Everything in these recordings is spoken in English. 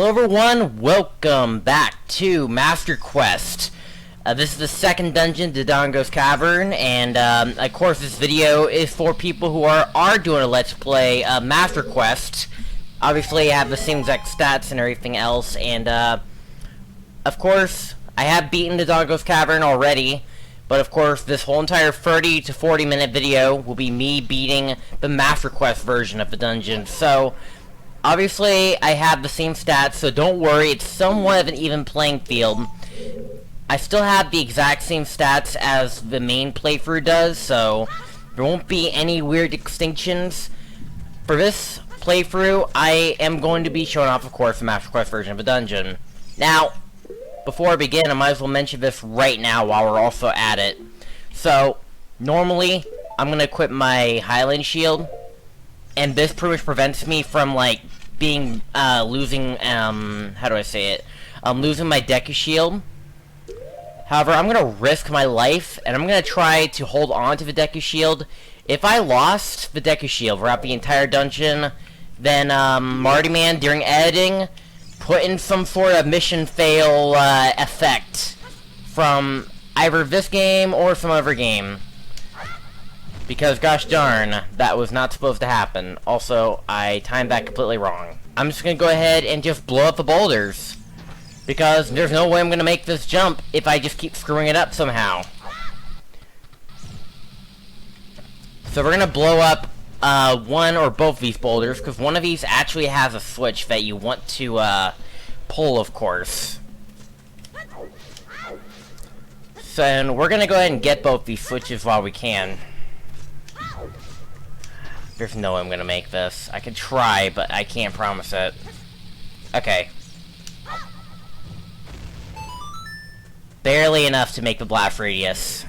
Hello everyone, welcome back to Master Quest. This is the second dungeon, Dodongo's Cavern, and of course this video is for people who are doing a Let's Play Master Quest. Obviously I have the same exact stats and everything else, and of course I have beaten Dodongo's Cavern already, but of course this whole entire 30 to 40 minute video will be me beating the Master Quest version of the dungeon. So obviously, I have the same stats, so don't worry, it's somewhat of an even playing field. I still have the exact same stats as the main playthrough does, so there won't be any weird distinctions. For this playthrough, I am going to be showing off, of course, the Master Quest version of the dungeon. Now, before I begin, I might as well mention this right now while we're also at it. So, normally, I'm going to equip my Highland Shield, and this pretty much prevents me from, like, being, losing, how do I say it? Losing my Deku Shield. However, I'm gonna risk my life, and I'm gonna try to hold on to the Deku Shield. If I lost the Deku Shield throughout the entire dungeon, then, Mardiman, during editing, put in some sort of mission fail, effect from either this game or some other game. Because, gosh darn, that was not supposed to happen. Also, I timed that completely wrong. I'm just gonna go ahead and just blow up the boulders. Because there's no way I'm gonna make this jump if I just keep screwing it up somehow. So we're gonna blow up one or both of these boulders, because one of these actually has a switch that you want to pull, of course. So and we're gonna go ahead and get both these switches while we can. There's no way I'm gonna make this. I can try, but I can't promise it. Okay. Barely enough to make the blast radius.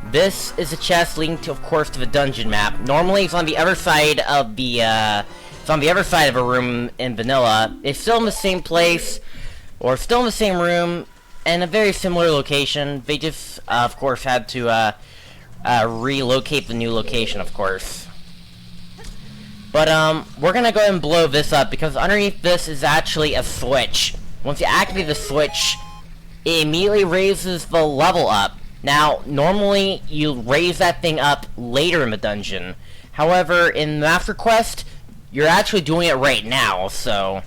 This is a chest leading to, of course, to the dungeon map. Normally, it's on the other side of the, it's on the other side of a room in vanilla. It's still in the same place, or still in the same room, and a very similar location. They just, of course, had to, relocate the new location, of course. But, we're gonna go ahead and blow this up, because underneath this is actually a switch. Once you activate the switch, it immediately raises the level up. Now, normally, you raise that thing up later in the dungeon. However, in Master Quest, you're actually doing it right now, so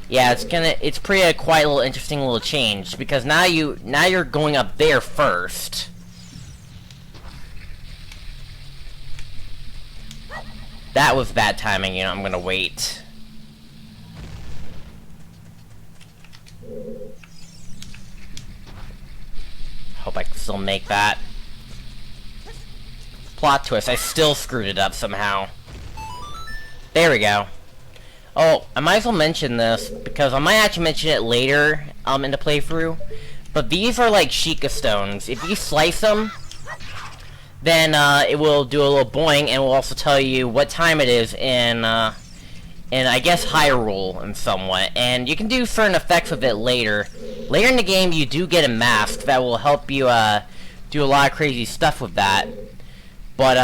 yeah, it's pretty quite a little interesting little change, because now you're going up there first. That was bad timing, you know, I'm gonna wait. Hope I can still make that. Plot twist, I still screwed it up somehow. There we go. Oh, I might as well mention this, because I might actually mention it later, in the playthrough. But these are like Sheikah stones. If you slice them, then it will do a little boing, and will also tell you what time it is in I guess Hyrule in somewhat. And you can do certain effects with it later. Later in the game, you do get a mask that will help you do a lot of crazy stuff with that. But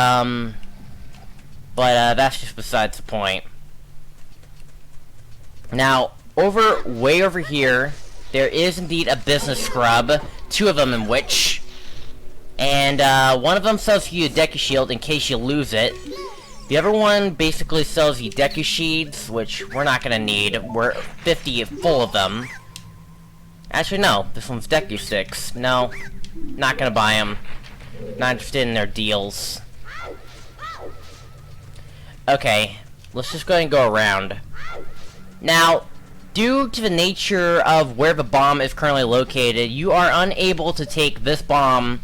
that's just besides the point. Now, way over here, there is indeed a business scrub. Two of them in which. And one of them sells you a Deku Shield in case you lose it. The other one basically sells you Deku Sheets, which we're not gonna need. We're 50 full of them. Actually, no. This one's Deku Sticks. No. Not gonna buy them. Not interested in their deals. Okay. Let's just go ahead and go around. Now, due to the nature of where the bomb is currently located, you are unable to take this bomb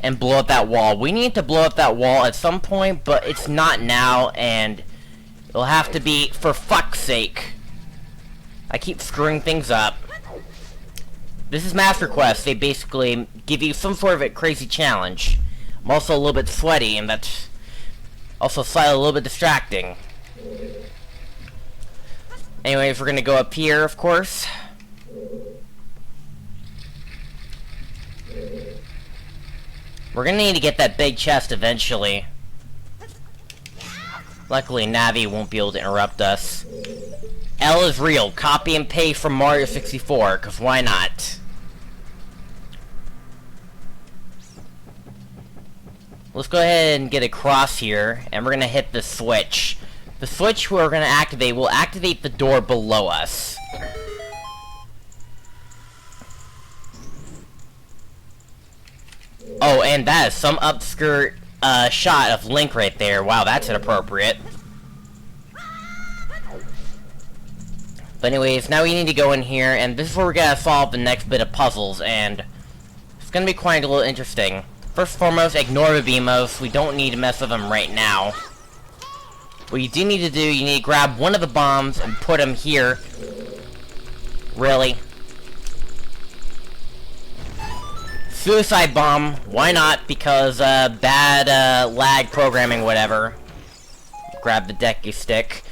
and blow up that wall. We need to blow up that wall at some point, but it's not now, and it'll have to be for fuck's sake. I keep screwing things up. This is Master Quest. They basically give you some sort of a crazy challenge. I'm also a little bit sweaty, and that's also slightly a little bit distracting. Anyways, we're gonna go up here, of course. We're gonna need to get that big chest eventually. Luckily, Navi won't be able to interrupt us. L is real. Copy and paste from Mario 64, because why not? Let's go ahead and get across here, and we're going to hit the switch. The switch we're going to activate will activate the door below us. Oh, and that is some upskirt shot of Link right there. Wow, that's inappropriate. But anyways, now we need to go in here, and this is where we're going to solve the next bit of puzzles, and it's going to be quite a little interesting. First and foremost, ignore the Beamos. We don't need to mess with them right now. What you do need to do, you need to grab one of the bombs and put them here. Really? Suicide bomb. Why not? Because, bad, lag programming, whatever. Grab the decky stick.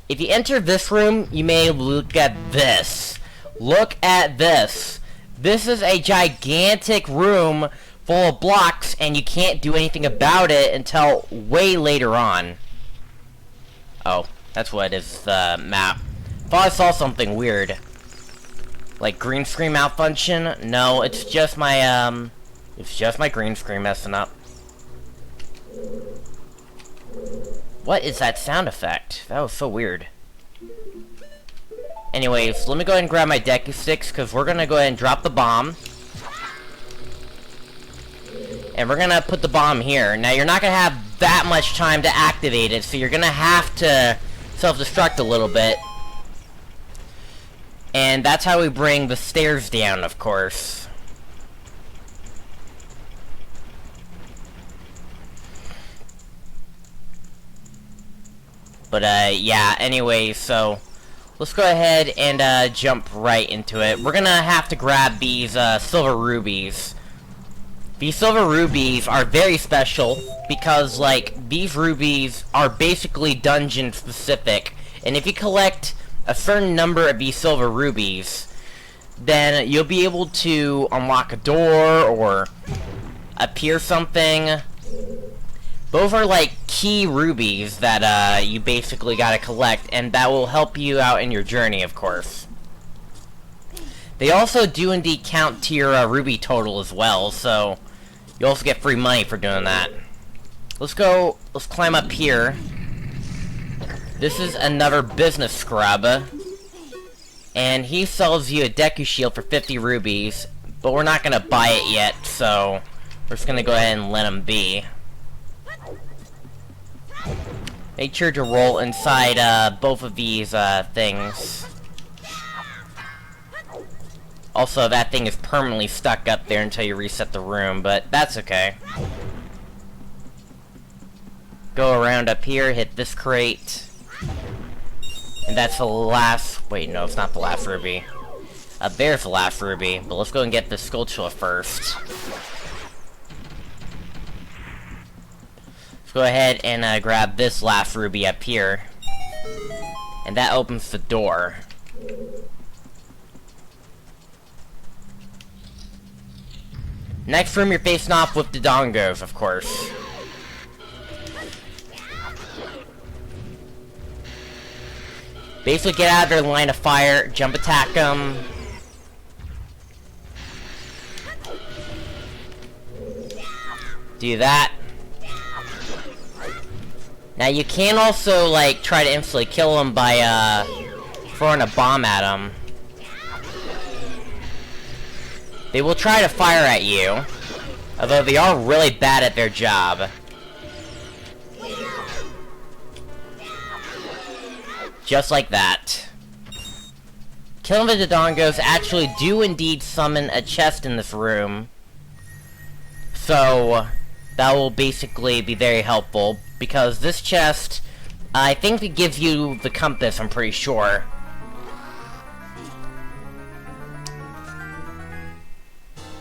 If you enter this room, you may look at this. Look at this. This is a gigantic room full of blocks, and you can't do anything about it until way later on. Oh, that's what it is, the map. Thought I saw something weird. Like green screen malfunction? No, it's just my green screen messing up. What is that sound effect? That was so weird. Anyways, let me go ahead and grab my decky sticks, because we're gonna go ahead and drop the bomb. And we're gonna put the bomb here. Now, you're not gonna have that much time to activate it, so you're gonna have to self-destruct a little bit. And that's how we bring the stairs down, of course. But, yeah, anyway, so let's go ahead and, jump right into it. We're gonna have to grab these, silver rubies. These silver rubies are very special because, like, these rubies are basically dungeon specific. And if you collect a certain number of these silver rubies, then you'll be able to unlock a door or appear something. Those are, like, key rubies that, you basically gotta collect, and that will help you out in your journey, of course. They also do indeed count to your, ruby total as well, so you also get free money for doing that. Let's climb up here. This is another business scrub. And he sells you a Deku Shield for 50 rubies, but we're not gonna buy it yet, so we're just gonna go ahead and let him be. Make sure to roll inside, both of these, things. Also, that thing is permanently stuck up there until you reset the room, but that's okay. Go around up here, hit this crate. And that's the last... Wait, no, it's not the last ruby. There's the last ruby, but let's go and get the Skulltula first. Let's go ahead and grab this last ruby up here. And that opens the door. Next room, you're facing off with the Dodongos, of course. Basically, get out of their line of fire, jump attack them. Do that. Now, you can also, like, try to instantly kill them by, throwing a bomb at them. They will try to fire at you, although they are really bad at their job. Just like that. Killing the Dodongos actually do indeed summon a chest in this room. So, that will basically be very helpful, because this chest, I think it gives you the compass, I'm pretty sure.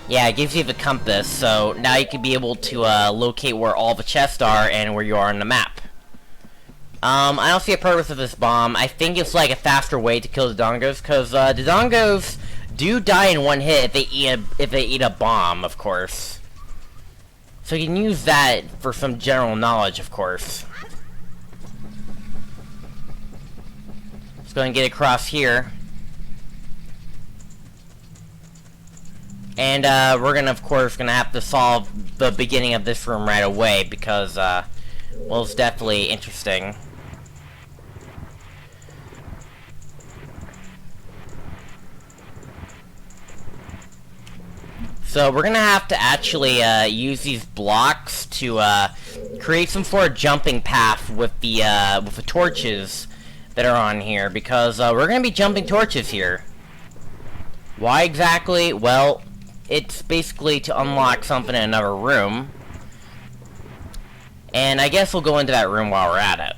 Yeah, it gives you the compass, so now you can be able to locate where all the chests are and where you are on the map. I don't see a purpose of this bomb. I think it's like a faster way to kill the Dodongos, because Dodongos do die in one hit if they eat a bomb, of course. So you can use that for some general knowledge, of course. Let's go and get across here. And we're gonna, of course, have to solve the beginning of this room right away because, well, it's definitely interesting. So we're gonna have to actually use these blocks to create some sort of jumping path with the torches that are on here, because we're gonna be jumping torches here. Why exactly? Well, it's basically to unlock something in another room, and I guess we'll go into that room while we're at it.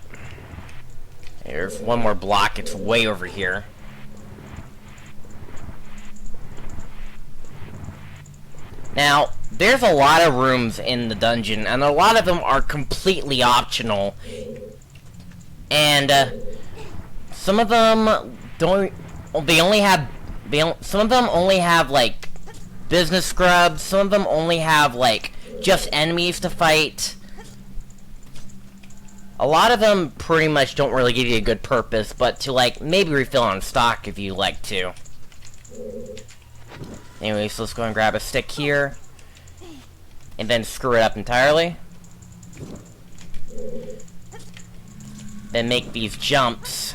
There's one more block. It's way over here. Now, there's a lot of rooms in the dungeon, and a lot of them are completely optional. And, some of them don't, some of them only have, like, business scrubs, some of them only have, like, just enemies to fight. A lot of them pretty much don't really give you a good purpose, but to, like, maybe refill on stock if you like to. Anyway, so let's go and grab a stick here, and then screw it up entirely. Then make these jumps,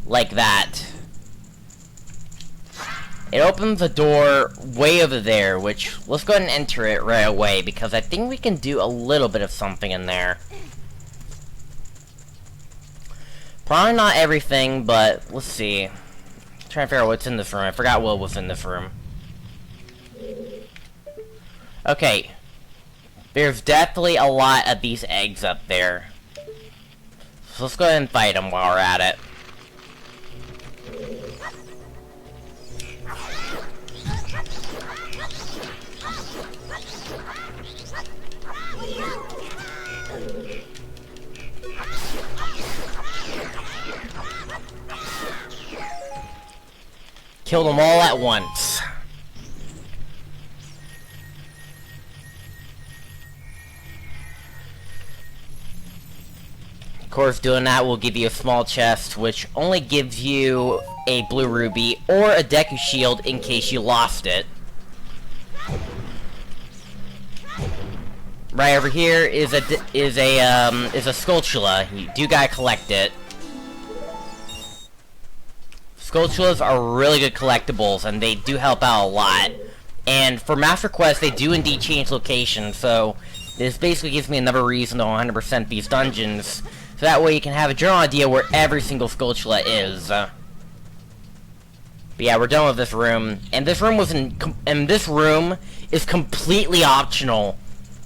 like that. It opens a door way over there, which, let's go ahead and enter it right away, because I think we can do a little bit of something in there. Probably not everything, but let's see. Trying to figure out what's in this room. I forgot what was in this room. Okay. There's definitely a lot of these eggs up there. So let's go ahead and fight them while we're at it. Kill them all at once. Of course, doing that will give you a small chest, which only gives you a blue ruby or a Deku shield in case you lost it. Right over here is a Skulltula. You do gotta collect it. Skulltulas are really good collectibles, and they do help out a lot. And for Master Quest, they do indeed change locations, so this basically gives me another reason to 100% these dungeons, so that way you can have a general idea where every single Skulltula is. But yeah, we're done with this room, and this room is completely optional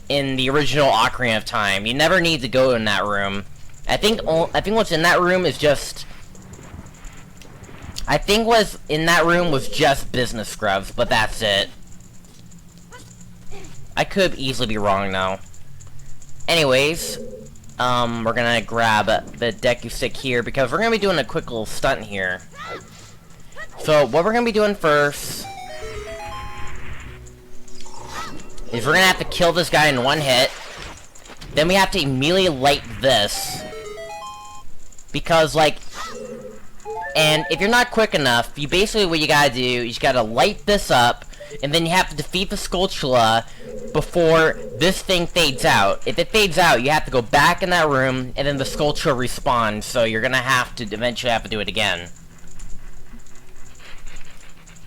in the original Ocarina of Time. You never need to go in that room. I think what's in that room is just. I think what's in that room was just business scrubs, but that's it. I could easily be wrong, though. Anyways, we're gonna grab the Deku stick here, because we're gonna be doing a quick little stunt here. So, what we're gonna be doing first is we're gonna have to kill this guy in one hit. Then we have to immediately light this. Because, like... And if you're not quick enough, you basically what you gotta do, you just gotta light this up, and then you have to defeat the Skulltula before this thing fades out. If it fades out, you have to go back in that room, and then the Skulltula respawns, so you're gonna have to eventually have to do it again.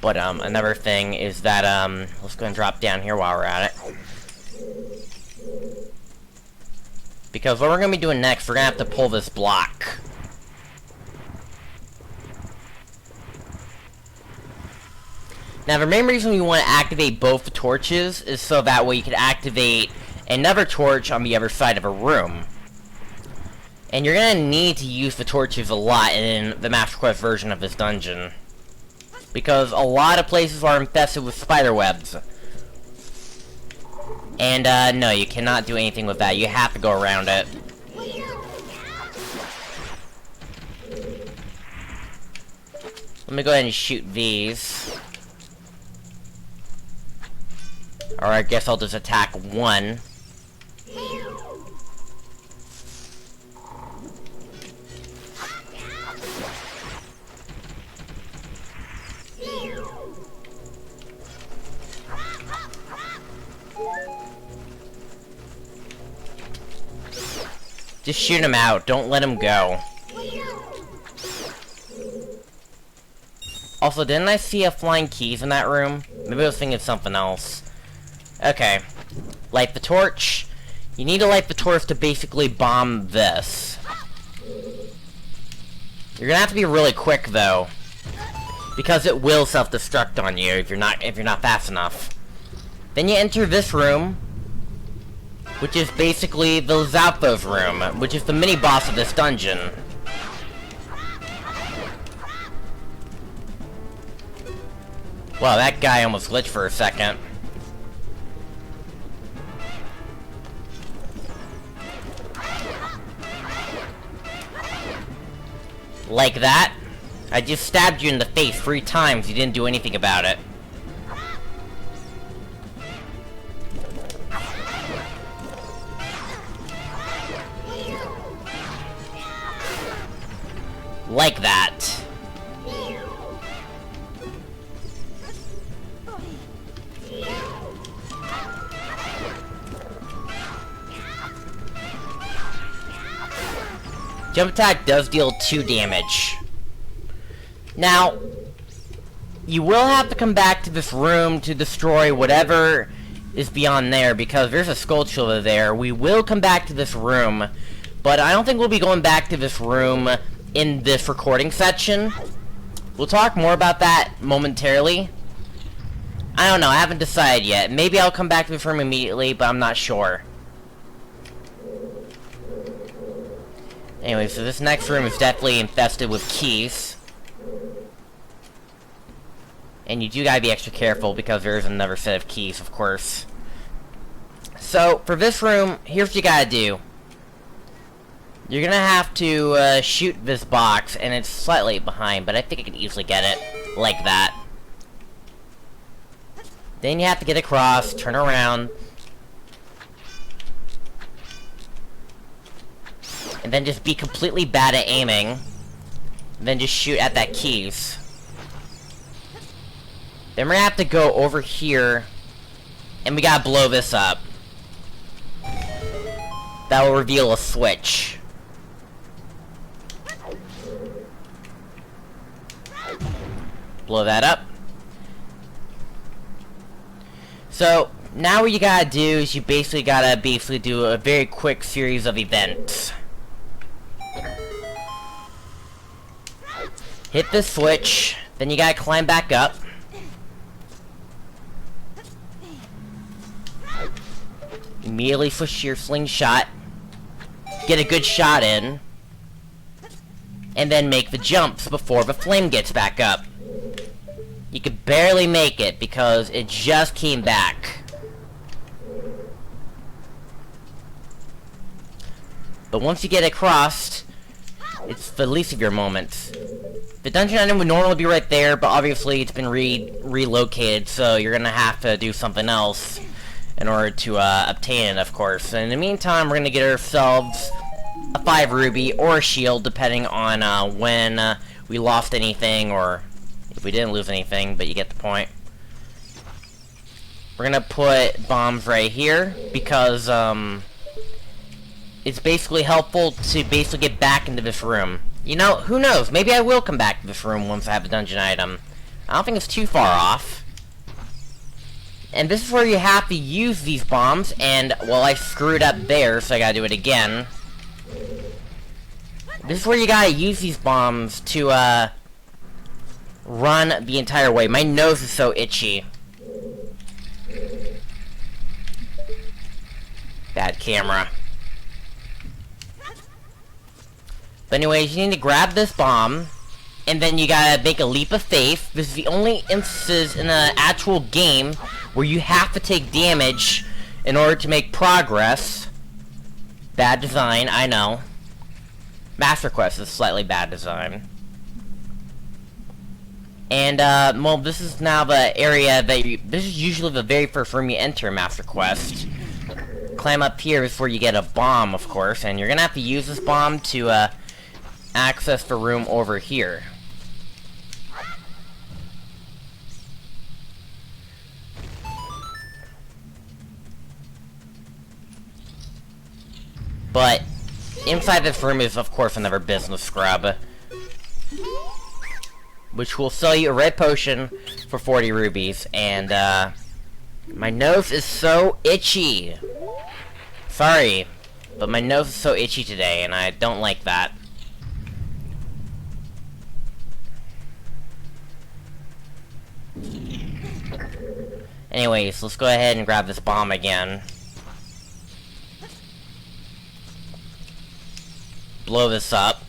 But, another thing is that, let's go and drop down here while we're at it. Because what we're gonna be doing next, we're gonna have to pull this block. Now, the main reason we want to activate both torches is so that way you can activate another torch on the other side of a room. And you're going to need to use the torches a lot in the Master Quest version of this dungeon. Because a lot of places are infested with spider webs. And, no, you cannot do anything with that. You have to go around it. Let me go ahead and shoot these. Or I guess I'll just attack one. Just shoot him out. Don't let him go. Also, didn't I see a flying keys in that room? Maybe I was thinking of something else. Okay. Light the torch. You need to light the torch to basically bomb this. You're gonna have to be really quick, though. Because it will self-destruct on you if you're not fast enough. Then you enter this room, which is basically the Zapdos room, which is the mini-boss of this dungeon. Wow, that guy almost glitched for a second. Like that. I just stabbed you in the face 3 times, you didn't do anything about it. Like that. Jump attack does deal 2 damage. Now, you will have to come back to this room to destroy whatever is beyond there, because there's a Skulltula there. We will come back to this room, but I don't think we'll be going back to this room in this recording section. We'll talk more about that momentarily. I don't know, I haven't decided yet. Maybe I'll come back to this room immediately, but I'm not sure. Anyway, so this next room is definitely infested with keys. And you do gotta be extra careful because there is another set of keys, of course. So, for this room, here's what you gotta do. You're gonna have to shoot this box, and it's slightly behind, but I think I can easily get it like that. Then you have to get across, turn around, and then just be completely bad at aiming, and then just shoot at that keys. Then we're gonna have to go over here, and we gotta blow this up. That will reveal a switch. Blow that up. So, now what you gotta do is you basically gotta do a very quick series of events. Hit the switch, then you gotta climb back up. Immediately switch your slingshot. Get a good shot in. And then make the jumps before the flame gets back up. You could barely make it because it just came back. But once you get across, it's the least of your moments. The dungeon item would normally be right there, but obviously it's been relocated, so you're gonna have to do something else in order to obtain it, of course. And in the meantime, we're gonna get ourselves a 5 ruby or a shield, depending on when we lost anything, or if we didn't lose anything, but you get the point. We're gonna put bombs right here, because it's basically helpful to basically get back into this room. You know, who knows? Maybe I will come back to this room once I have a dungeon item. I don't think it's too far off. And this is where you have to use these bombs, and, well, I screwed up there, so I gotta do it again. This is where you gotta use these bombs to, run the entire way. My nose is so itchy. Bad camera. But anyways, you need to grab this bomb, and then you gotta make a leap of faith. This is the only instances in an actual game where you have to take damage in order to make progress. Bad design, I know. Master Quest is slightly bad design. And, well, this is now the area that this is usually the very first room you enter Master Quest. Climb up here is where you get a bomb, of course, and you're gonna have to use this bomb to, access the room over here. But inside this room is, of course, another business scrub, which will sell you a red potion for 40 rubies, and, my nose is so itchy. Sorry, but my nose is so itchy today, and I don't like that. Anyways, let's go ahead and grab this bomb again. Blow this up.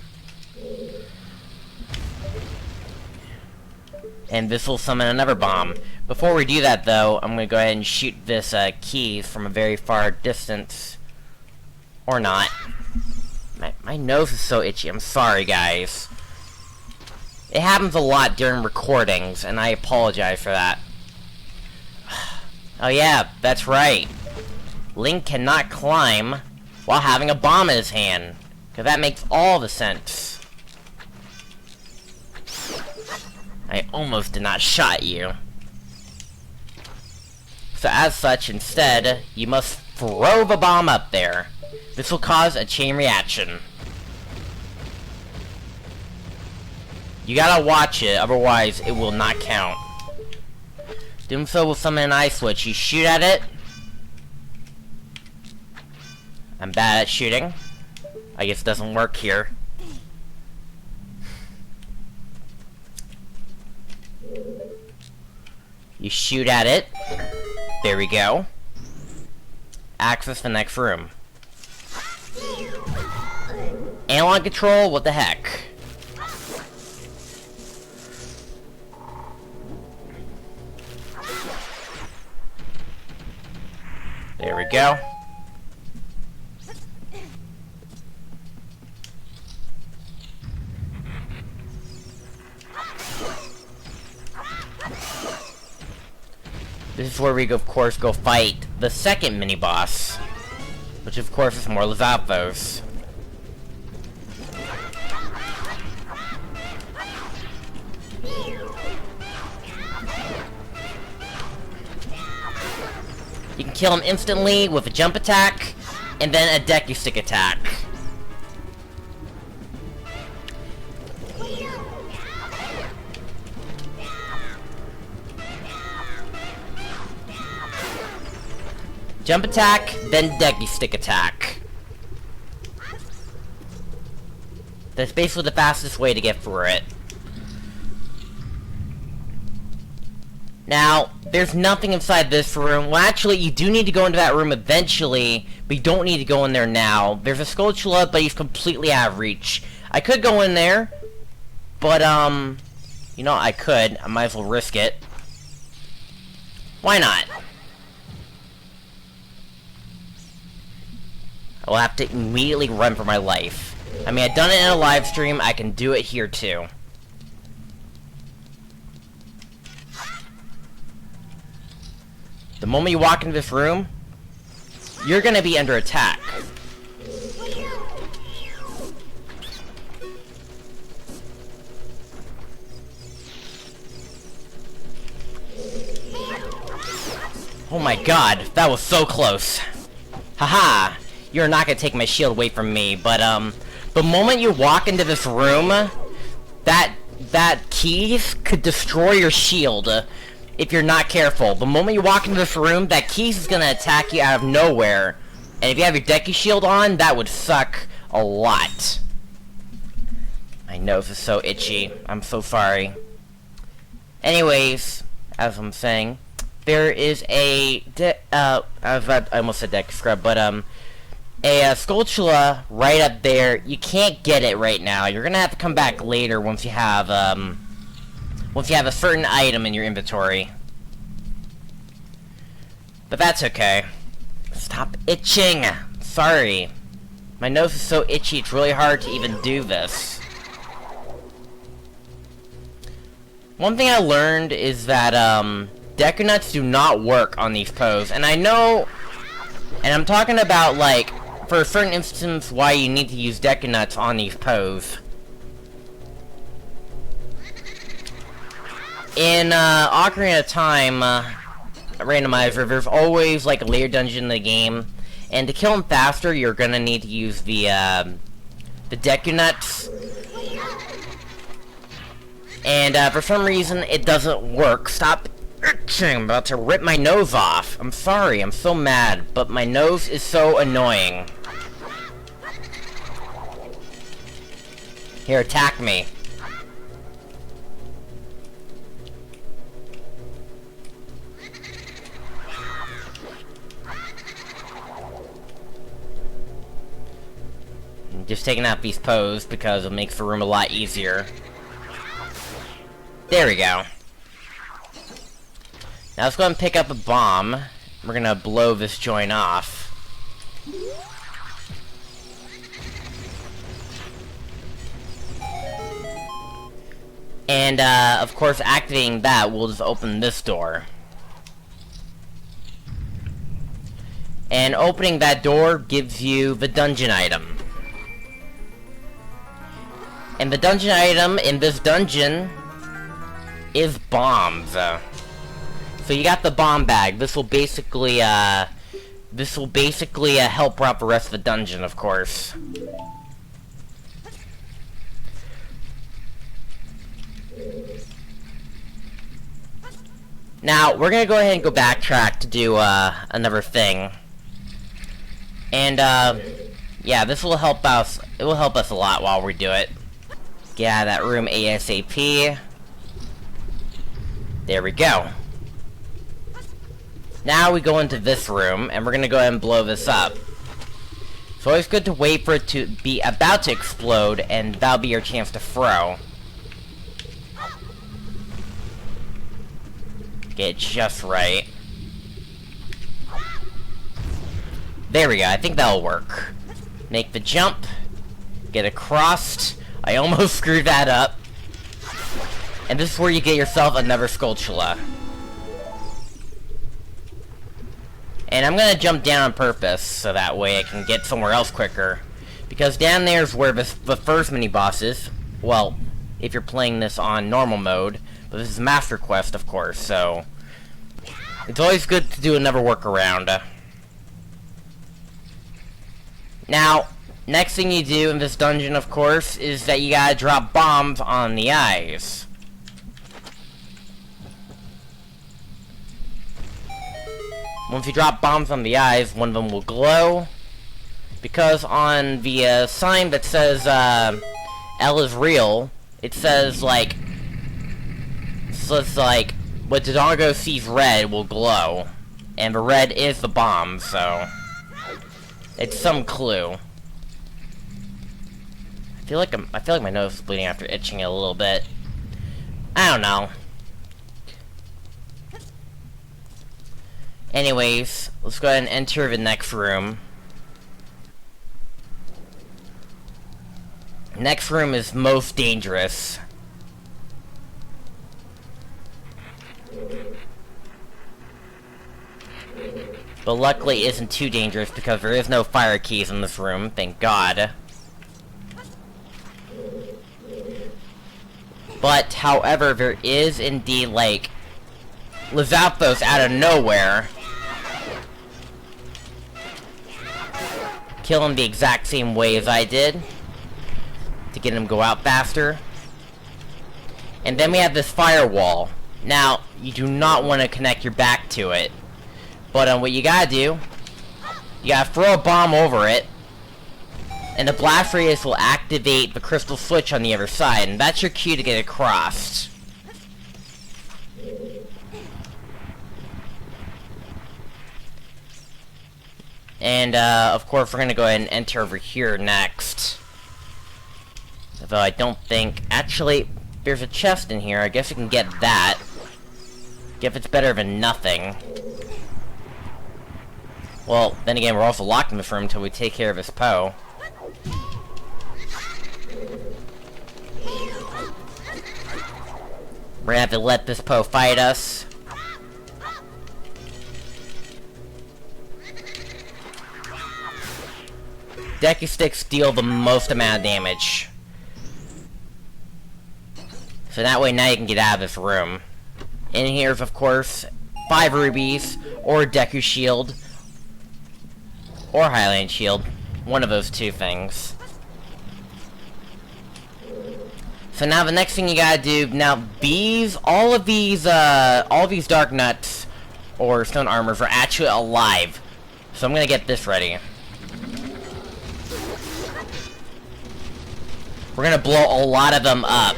And this will summon another bomb. Before we do that, though, I'm gonna go ahead and shoot this key from a very far distance. Or not. My nose is so itchy. I'm sorry, guys. It happens a lot during recordings, and I apologize for that. Oh yeah, that's right. Link cannot climb while having a bomb in his hand. Because that makes all the sense. I almost did not shot you. So as such, instead, you must throw the bomb up there. This will cause a chain reaction. You gotta watch it, otherwise it will not count. Doing so will summon an ice switch. You shoot at it. I'm bad at shooting. I guess it doesn't work here. You shoot at it. There we go. Access the next room. Analog control, what the heck? There we go. This is where we, of course, go fight the second mini-boss, which, of course, is more Lazathos. You can kill him instantly with a jump attack, and then a decky stick attack. Jump attack, then decky stick attack. That's basically the fastest way to get through it. Now, there's nothing inside this room. Well, actually, you do need to go into that room eventually, but you don't need to go in there now. There's a Skulltula, but he's completely out of reach. I could go in there, but, you know, I could. I might as well risk it. Why not? I will have to immediately run for my life. I mean, I've done it in a live stream. I can do it here, too. The moment you walk into this room, you're gonna be under attack. Oh my god, that was so close. Haha, you're not gonna take my shield away from me, but the moment you walk into this room, that keys could destroy your shield. If you're not careful. The moment you walk into this room, that keys is gonna attack you out of nowhere. And if you have your decky shield on, that would suck a lot. My nose is so itchy. I'm so sorry. Anyways, as I'm saying, there is I almost said decky scrub, but a Skulltula right up there. You can't get it right now. You're gonna have to come back later once you have a certain item in your inventory. But that's okay. Stop itching! Sorry. My nose is so itchy, it's really hard to even do this. One thing I learned is that, Deku Nuts do not work on these pose. And I know, and I'm talking about, like, for a certain instance why you need to use Deku Nuts on these pose. In Ocarina of Time randomizer, there's always like a layer dungeon in the game, And to kill him faster, you're gonna need to use the Deku Nuts. And for some reason, it doesn't work. Stop itching! I'm about to rip my nose off. I'm sorry, I'm so mad, but my nose is so annoying. Here, attack me. I'm just taking out these pose because it makes the room a lot easier. There we go. Now let's go and pick up a bomb. We're gonna blow this joint off. And, of course, activating that will just open this door. And opening that door gives you the dungeon item. And the dungeon item in this dungeon is bombs. So you got the bomb bag. This will basically help out the rest of the dungeon, of course. Now, we're gonna go ahead and go backtrack to do, another thing. And, yeah, this will help us, it will help us a lot while we do it. Get out of that room ASAP. There we go. Now we go into this room, and we're gonna go ahead and blow this up. It's always good to wait for it to be about to explode, and that'll be your chance to throw. Get it just right. There we go, I think that'll work. Make the jump. Get across. I almost screwed that up. And this is where you get yourself another Skulltula. And I'm gonna jump down on purpose, so that way I can get somewhere else quicker. Because down there is where the first mini-boss is. Well, if you're playing this on normal mode. But this is Master Quest, of course, so... it's always good to do another workaround. Now, next thing you do in this dungeon, of course, is that you gotta drop bombs on the eyes. Once you drop bombs on the eyes, one of them will glow. Because on the sign that says L is real, it says like what Dodongo sees red will glow. And the red is the bomb, so it's some clue. I feel like my nose is bleeding after itching it a little bit. I don't know. Anyways, let's go ahead and enter the next room. Next room is most dangerous. But luckily it isn't too dangerous because there is no fire keys in this room, thank God. But, however, there is indeed, like, Lizalfos out of nowhere. Kill him the exact same way as I did. To get him to go out faster. And then we have this firewall. Now, you do not want to connect your back to it. But what you gotta do, you gotta throw a bomb over it. And the blast radius will activate the crystal switch on the other side. And that's your cue to get across. And, of course, we're gonna go ahead and enter over here next. Although I don't think... actually, there's a chest in here. I guess you can get that. If it's better than nothing. Well, then again, we're also locked in this room until we take care of this Poe. We're gonna have to let this Poe fight us. Deku Sticks deal the most amount of damage. So that way now you can get out of this room. In here is, of course, 5 rubies, or Deku Shield. Or Highland Shield. One of those two things. So now the next thing you gotta do, now these, all of these dark nuts, or stone armors, are actually alive. So I'm gonna get this ready. We're gonna blow a lot of them up.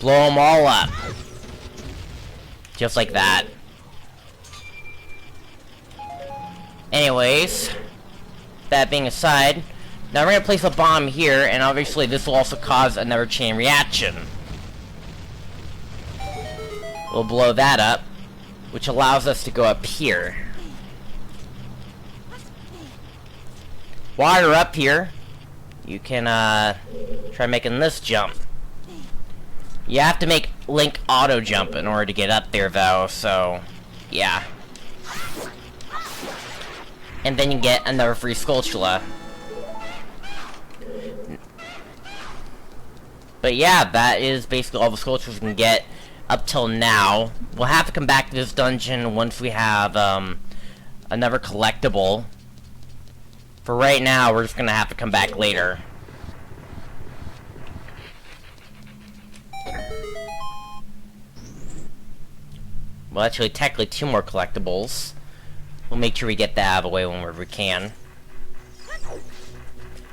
Blow them all up. Just like that. Anyways, that being aside, now we're gonna place a bomb here, and obviously this will also cause another chain reaction. We'll blow that up, which allows us to go up here. While you're up here, you can try making this jump. You have to make Link auto jump in order to get up there, though, so yeah. And then you get another free Skulltula. But yeah, that is basically all the Skulltulas we can get up till now. We'll have to come back to this dungeon once we have another collectible. For right now, we're just gonna have to come back later. Well, actually, technically 2 more collectibles. We'll make sure we get that out of the way whenever we can.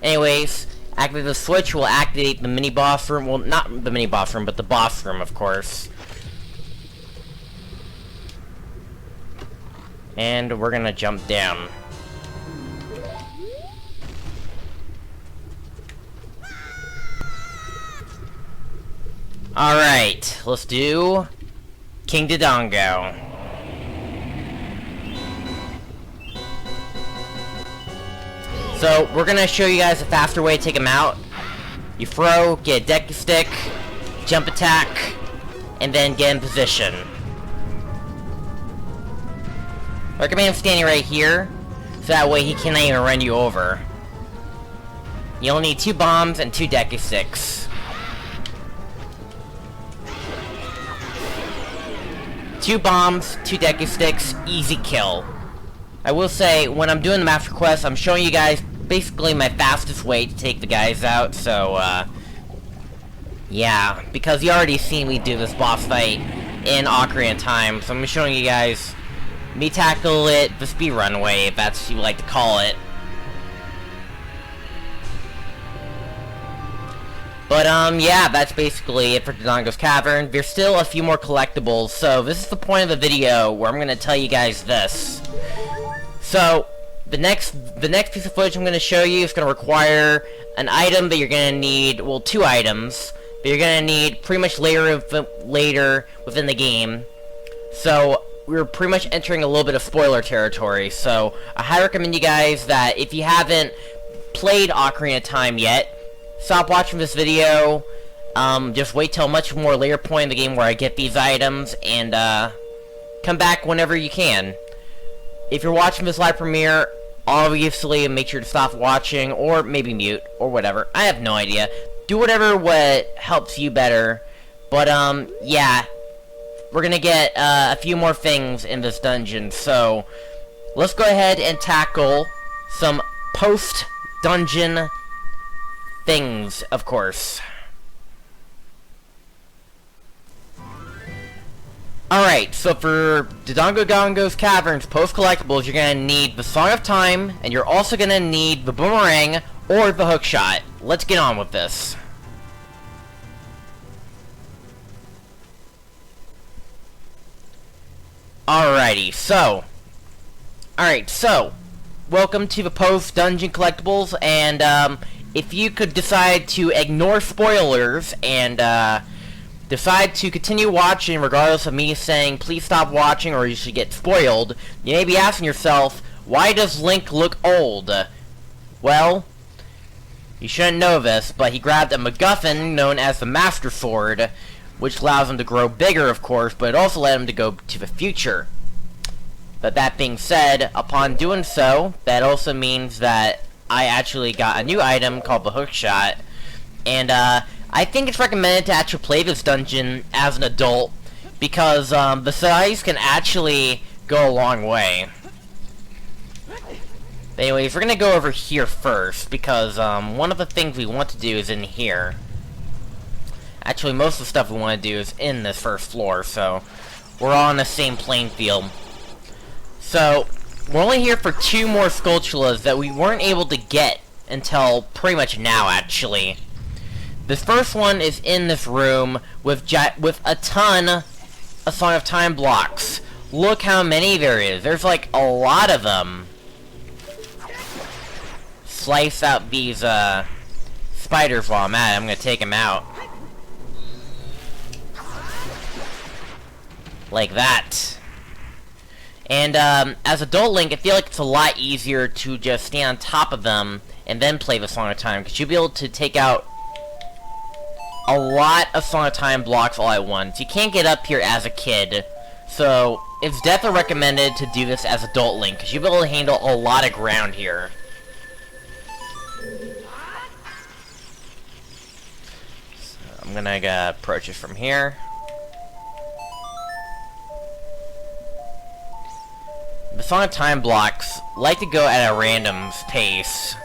Anyways, activate the switch will activate the mini-boss room. Well, not the mini-boss room, but the boss room, of course. And we're gonna jump down. Alright, let's do King Dodongo. So, we're gonna show you guys a faster way to take him out. You throw, get a deck stick, jump attack, and then get in position. I recommend him standing right here, so that way he can't even run you over. You only need 2 bombs and 2 deck sticks. 2 bombs, 2 deck sticks, easy kill. I will say, when I'm doing the Master Quest, I'm showing you guys basically my fastest way to take the guys out, so, yeah, because you already seen me do this boss fight in Ocarina Time, so I'm showing you guys me tackle it the speedrun way, if that's what you like to call it. But, yeah, that's basically it for Dodongo's Cavern. There's still a few more collectibles, so this is the point of the video where I'm gonna tell you guys this. So, the next piece of footage I'm gonna show you is gonna require an item that you're gonna need, well, 2 items, that you're gonna need pretty much later within the game. So, we're pretty much entering a little bit of spoiler territory, so I highly recommend you guys that if you haven't played Ocarina of Time yet, stop watching this video, just wait till a much more later point in the game where I get these items, and, come back whenever you can. If you're watching this live premiere, obviously make sure to stop watching, or maybe mute, or whatever. I have no idea. Do whatever helps you better, but, yeah. We're gonna get, a few more things in this dungeon, so let's go ahead and tackle some post-dungeon things, of course. Alright, so for Dodongo's Caverns post-collectibles, you're gonna need the Song of Time, and you're also gonna need the Boomerang or the Hookshot. Let's get on with this. Alrighty, so welcome to the post-dungeon collectibles, and, if you could decide to ignore spoilers, and, decide to continue watching regardless of me saying, please stop watching or you should get spoiled, you may be asking yourself, why does Link look old? Well, You shouldn't know this, but he grabbed a MacGuffin known as the Master Sword, which allows him to grow bigger, of course, but it also let him to go to the future. But that being said, upon doing so, that also means that I actually got a new item called the Hookshot, and I think it's recommended to actually play this dungeon as an adult, because the size can actually go a long way. But anyways, we're gonna go over here first, because one of the things we want to do is in here. Actually, most of the stuff we want to do is in this first floor, so we're all on the same playing field. So, we're only here for 2 more Skulltulas that we weren't able to get until pretty much now, actually. This first one is in this room with a ton of Song of Time blocks. Look how many there is. There's like a lot of them. Slice out these spiders while I'm at it. I'm gonna take them out. Like that. And as Adult Link, I feel like it's a lot easier to just stay on top of them and then play the Song of Time, because you'll be able to take out a lot of Song of Time blocks all at once. You can't get up here as a kid, so it's definitely recommended to do this as Adult Link, because you'll be able to handle a lot of ground here. So I'm gonna approach it from here. The Song of Time blocks like to go at a random pace.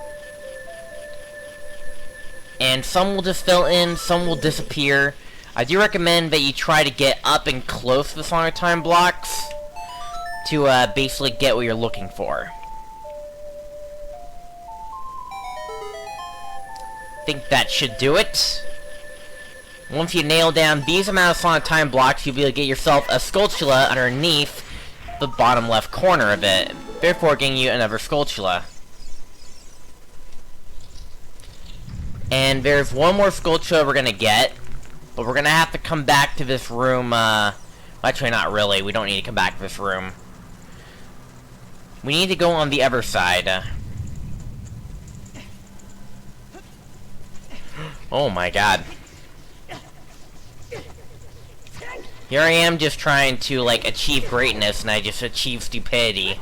And some will just fill in, some will disappear. I do recommend that you try to get up and close to the Song of Time blocks to basically get what you're looking for. I think that should do it. Once you nail down these amount of Song of Time blocks, you'll be able to get yourself a Skulltula underneath the bottom left corner of it, therefore getting you another Skulltula. And there's one more Skulltula we're gonna get, but we're gonna have to come back to this room, actually not really, we don't need to come back to this room. We need to go on the other side. Oh my god. Here I am just trying to, like, achieve greatness, and I just achieve stupidity.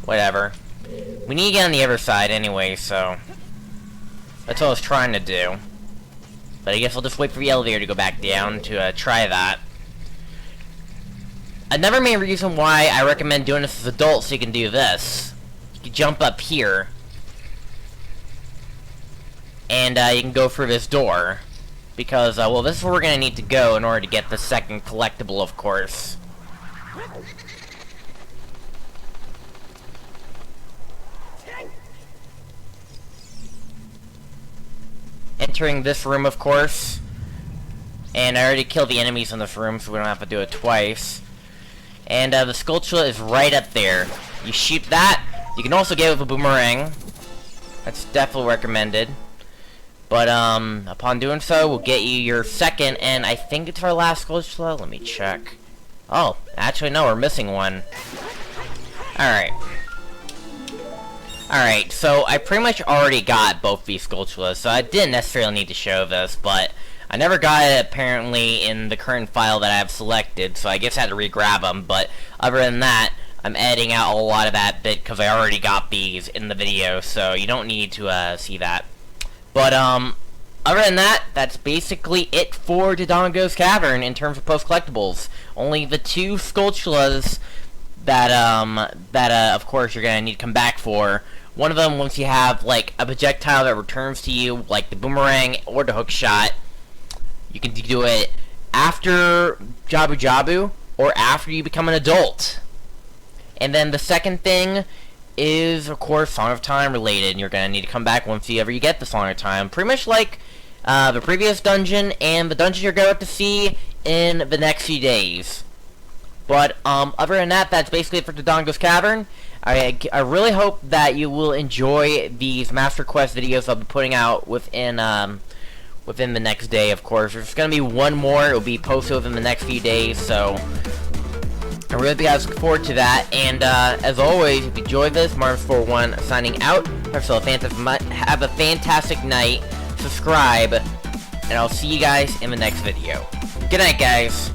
Whatever. We need to get on the other side anyway, so that's what I was trying to do. But I guess I'll just wait for the elevator to go back down to try that. Another main reason why I recommend doing this as adults, so you can do this. You can jump up here, and you can go through this door. Because, well, this is where we're gonna need to go in order to get the second collectible, of course. Entering this room, of course. And I already killed the enemies in this room, so we don't have to do it twice. And the Skulltula is right up there. You shoot that. You can also get it with a boomerang. That's definitely recommended. But, upon doing so, we'll get you your second, and I think it's our last Skulltula. Let me check. Oh, actually, no, we're missing one. Alright. Alright, so I pretty much already got both these Skulltulas, so I didn't necessarily need to show this, but I never got it, apparently, in the current file that I have selected, so I guess I had to re-grab them, but other than that, I'm editing out a lot of that bit, because I already got these in the video, so you don't need to, see that. But, other than that, that's basically it for Dodongo's Cavern in terms of post-collectibles. Only the 2 Skulltulas that, of course, you're gonna need to come back for. One of them, once you have, like, a projectile that returns to you, like the boomerang or the hook shot, you can do it after Jabu Jabu or after you become an adult. And then the second thing is, of course, Song of Time related, and you're gonna need to come back once you get the Song of Time. Pretty much like the previous dungeon and the dungeon you're going to see in the next few days. But other than that, that's basically it for Dodongo's Cavern. I really hope that you will enjoy these Master Quest videos I'll be putting out within the next day, of course. There's gonna be one more. It'll be posted within the next few days, so I really guys look forward to that. And as always, if you enjoyed this, Mardiman641 signing out. So have a fantastic night. Subscribe, and I'll see you guys in the next video. Good night, guys.